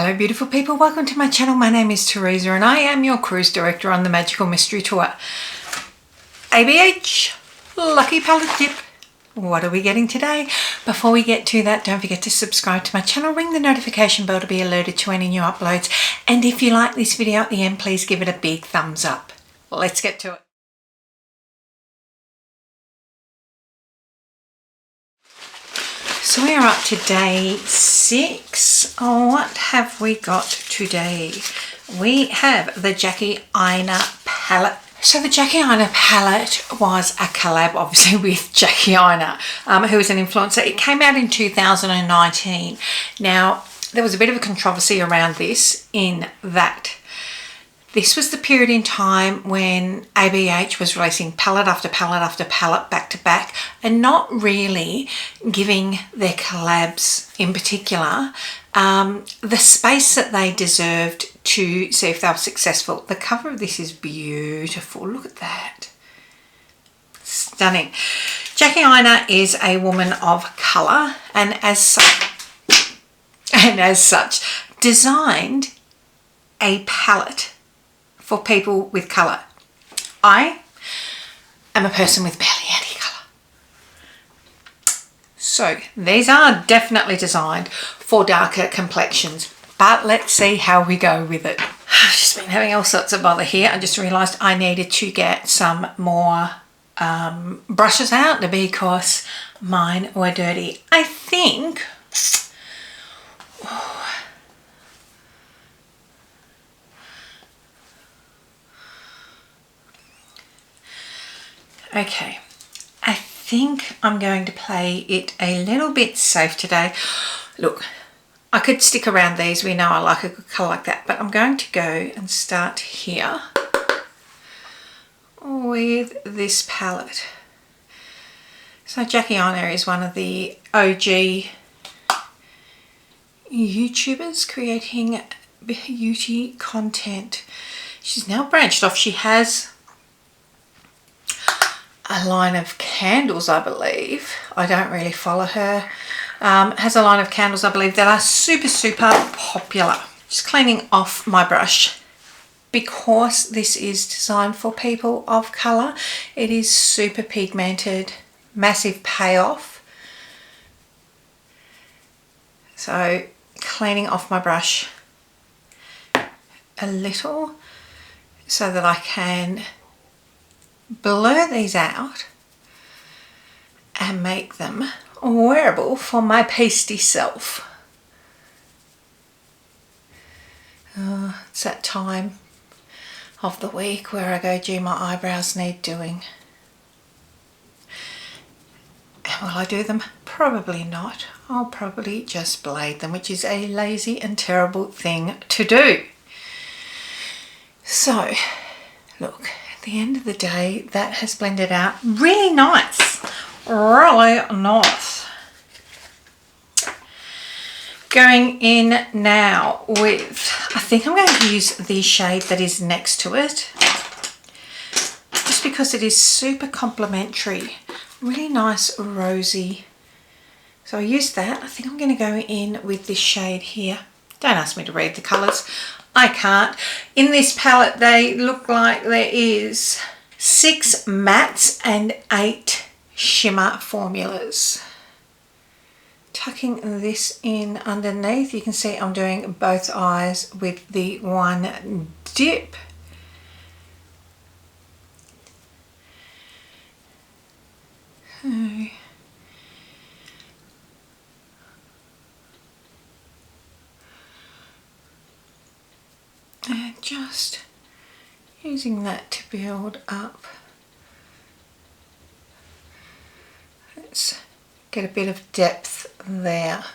Hello beautiful people, welcome to my channel. My name is Teresa and I am your cruise director on the Magical Mystery Tour. ABH, lucky palette tip. What are we getting today? Before we get to that, don't forget to subscribe to my channel, ring the notification bell to be alerted to any new uploads. And if you like this video at the end, please give it a big thumbs up. Let's get to it. So we are up to day 6. What have we got today? We have the Jackie Aina palette. So the Jackie Aina palette was a collab obviously with Jackie Aina, who is an influencer. It came out in 2019. Now there was a bit of a controversy around this in that this was the period in time when ABH was releasing palette after palette after palette back to back and not really giving their collabs in particular the space that they deserved to see if they were successful. The cover of this is beautiful. Look at that. Stunning. Jackie Aina is a woman of colour and as such designed a palette for people with colour. I am a person with barely any colour. So these are definitely designed for darker complexions, but let's see how we go with it. I've just been having all sorts of bother here. I just realised I needed to get some more brushes out because mine were dirty. I think okay, I think I'm going to play it a little bit safe today. Look, I could stick around these. We know I like a good colour like that, but I'm going to go and start here with this palette. So Jackie Aina is one of the OG YouTubers creating beauty content. She's now branched off. She has a line of candles, I believe. I don't really follow her. Has a line of candles, I believe, that are super popular. Just cleaning off my brush. Because this is designed for people of colour, it is super pigmented, massive payoff. So cleaning off my brush a little so that I can blur these out and make them wearable for my pasty self. It's that time of the week where I go, gee, my eyebrows need doing. And will I do them? Probably not. I'll probably just blade them, which is a lazy and terrible thing to do. So, look. At the end of the day, that has blended out really nice. Really nice. Going in now with, I think I'm going to use the shade that is next to it. Just because it is super complimentary. Really nice rosy. So I used that. I think I'm going to go in with this shade here. Don't ask me to read the colours. I can't. In this palette they look like there is 6 mattes and 8 shimmer formulas. Tucking this in underneath, you can see I'm doing both eyes with the one dip. And just using that to build up. Let's get a bit of depth there.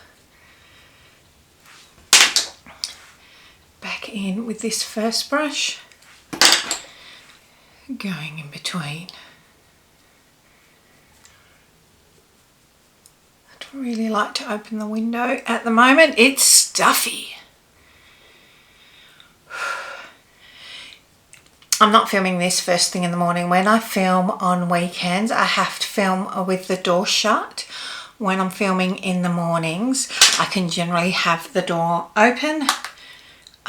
Back in with this first brush, going in between. I'd really like to open the window at the moment. It's stuffy. I'm not filming this first thing in the morning. When I film on weekends, I have to film with the door shut. When I'm filming in the mornings, I can generally have the door open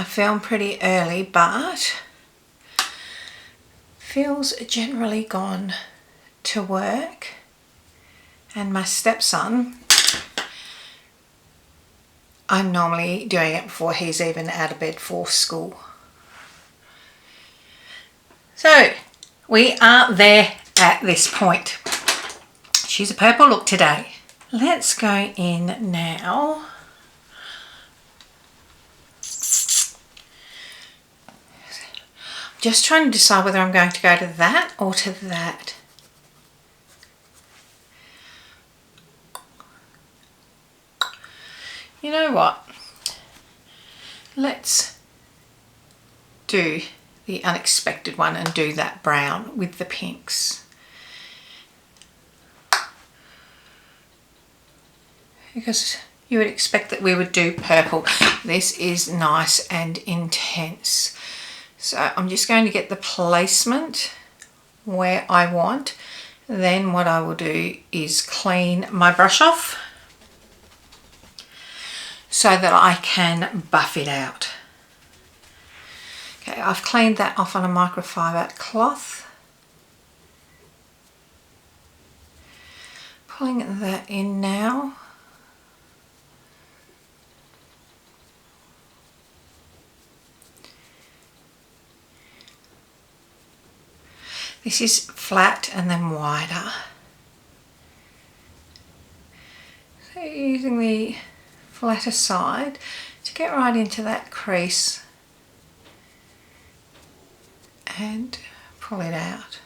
I filmed pretty early, but Phil's generally gone to work, and my stepson, I'm normally doing it before he's even out of bed for school. So we are there at this point. She's a purple look today. Let's go in now. Just trying to decide whether I'm going to go to that or to that. You know what? Let's do the unexpected one and do that brown with the pinks. Because you would expect that we would do purple. This is nice and intense. So I'm just going to get the placement where I want. Then what I will do is clean my brush off so that I can buff it out. Okay, I've cleaned that off on a microfiber cloth. Pulling that in now. This is flat and then wider. So using the flatter side to get right into that crease and pull it out.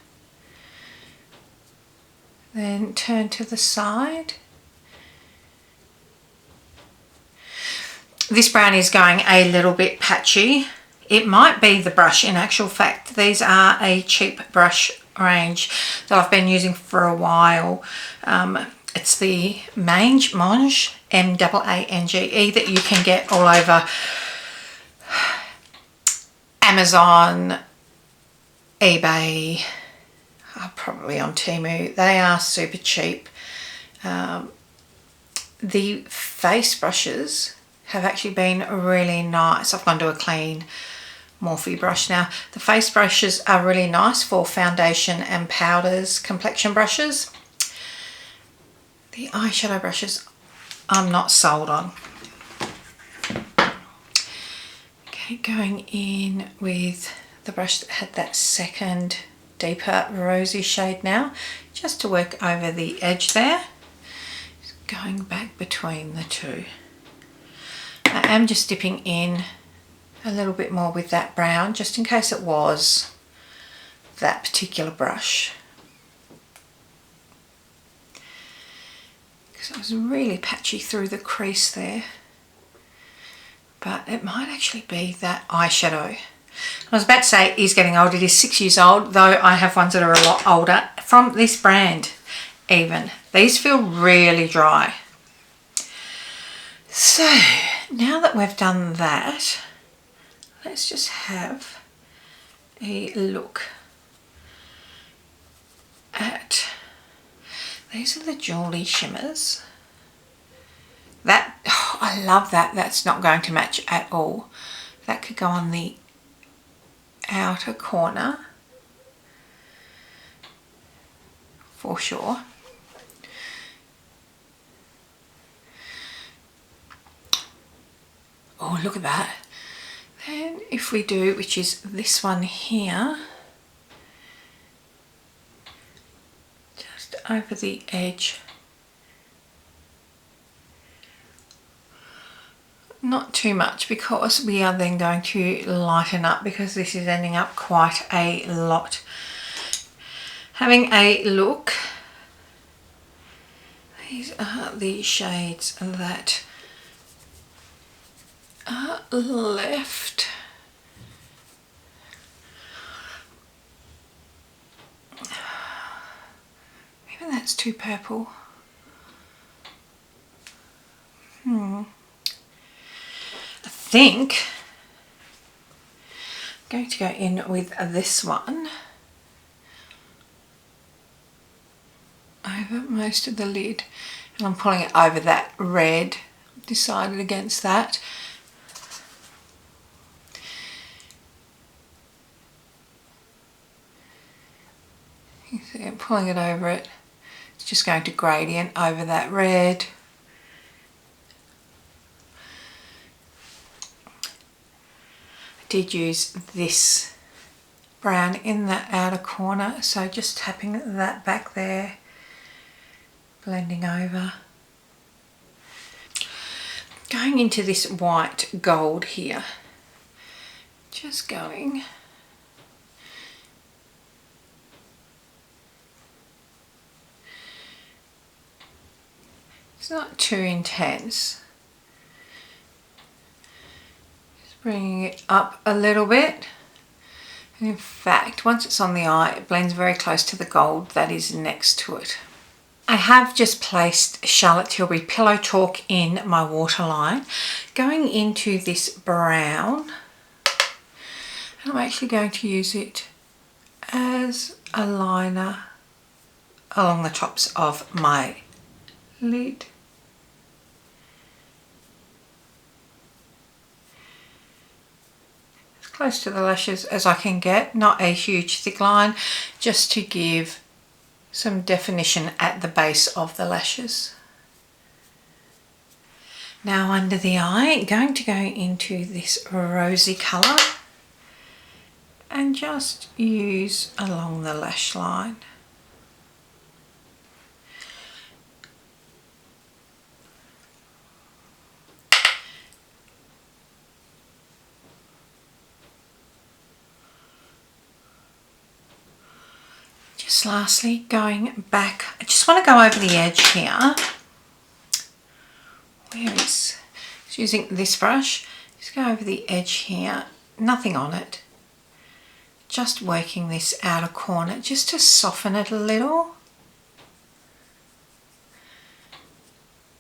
Then turn to the side. This brown is going a little bit patchy. It might be the brush. In actual fact, these are a cheap brush range that I've been using for a while. It's the Mange, M-A-A-N-G-E, that you can get all over Amazon, eBay, probably on Temu. They are super cheap. The face brushes have actually been really nice. I've gone to a clean Morphe brush now. The face brushes are really nice for foundation and powders, complexion brushes. The eyeshadow brushes I'm not sold on. Okay, going in with the brush that had that second deeper rosy shade now, just to work over the edge there. Just going back between the two. I am just dipping in a little bit more with that brown, just in case it was that particular brush. Because it was really patchy through the crease there. But it might actually be that eyeshadow. I was about to say it is getting old. It is 6 years old, though I have ones that are a lot older. From this brand, even. These feel really dry. So, now that we've done that, let's just have a look at, these are the Jewelry shimmers. That, oh, I love that. That's not going to match at all. That could go on the outer corner for sure. Oh, look at that. Then if we do, which is this one here, just over the edge. Not too much, because we are then going to lighten up, because this is ending up quite a lot. Having a look, these are the shades that are left. Maybe that's too purple. I think I'm going to go in with this one over most of the lid, and I'm pulling it over that red. Decided against that. You see I'm pulling it over it. It's just going to gradient over that red. I did use this brown in that outer corner, so just tapping that back there, blending over. Going into this white gold here, just going it's not too intense, just bringing it up a little bit. And in fact, once it's on the eye, it blends very close to the gold that is next to it. I have just placed Charlotte Tilbury Pillow Talk in my waterline, going into this brown, and I'm actually going to use it as a liner along the tops of my lid. As close to the lashes as I can get, not a huge thick line, just to give some definition at the base of the lashes. Now under the eye, going to go into this rosy colour and just use along the lash line. Just lastly, going back, I just want to go over the edge here. Where is, just using this brush, just go over the edge here, nothing on it. Just working this outer corner just to soften it a little.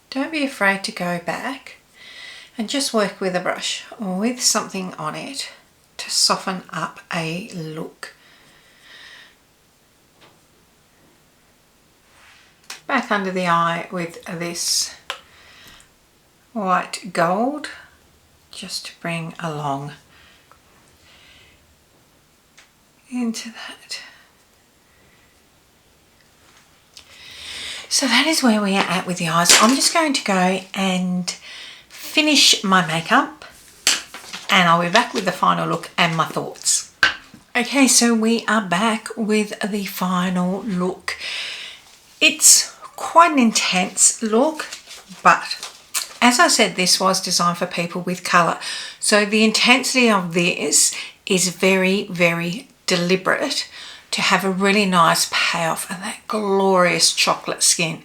Don't be afraid to go back and just work with a brush or with something on it to soften up a look. Back under the eye with this white gold, just to bring along into that. So that is where we are at with the eyes. I'm just going to go and finish my makeup and I'll be back with the final look and my thoughts. Okay, so we are back with the final look. It's quite an intense look, but as I said, this was designed for people with colour. So the intensity of this is very, very deliberate to have a really nice payoff and that glorious chocolate skin.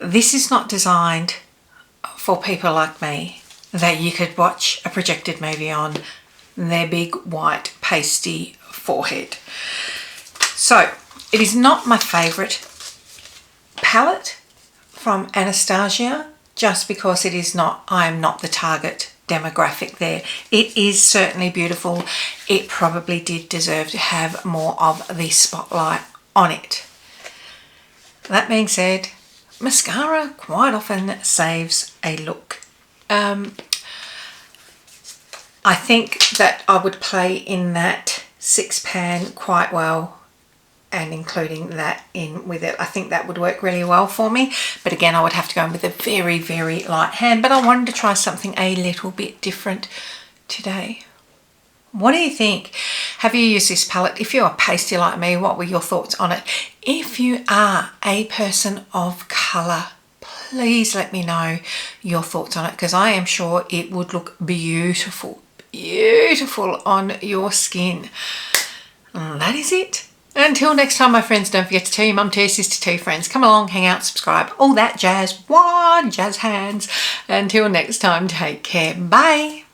This is not designed for people like me that you could watch a projected movie on their big white pasty forehead. So it is not my favourite palette from Anastasia, just because it is not, I am not the target demographic there. It is certainly beautiful. It probably did deserve to have more of the spotlight on it. That being said, mascara quite often saves a look. I think that I would play in that 6-pan quite well, and including that in with it. I think that would work really well for me. But again, I would have to go in with a very, very light hand. But I wanted to try something a little bit different today. What do you think? Have you used this palette? If you're pasty like me, what were your thoughts on it? If you are a person of colour, please let me know your thoughts on it, because I am sure it would look beautiful, beautiful on your skin. And that is it. Until next time, my friends, don't forget to tell your mum, tell your sister, tell your friends. Come along, hang out, subscribe, all that jazz. One jazz hands. Until next time, take care. Bye.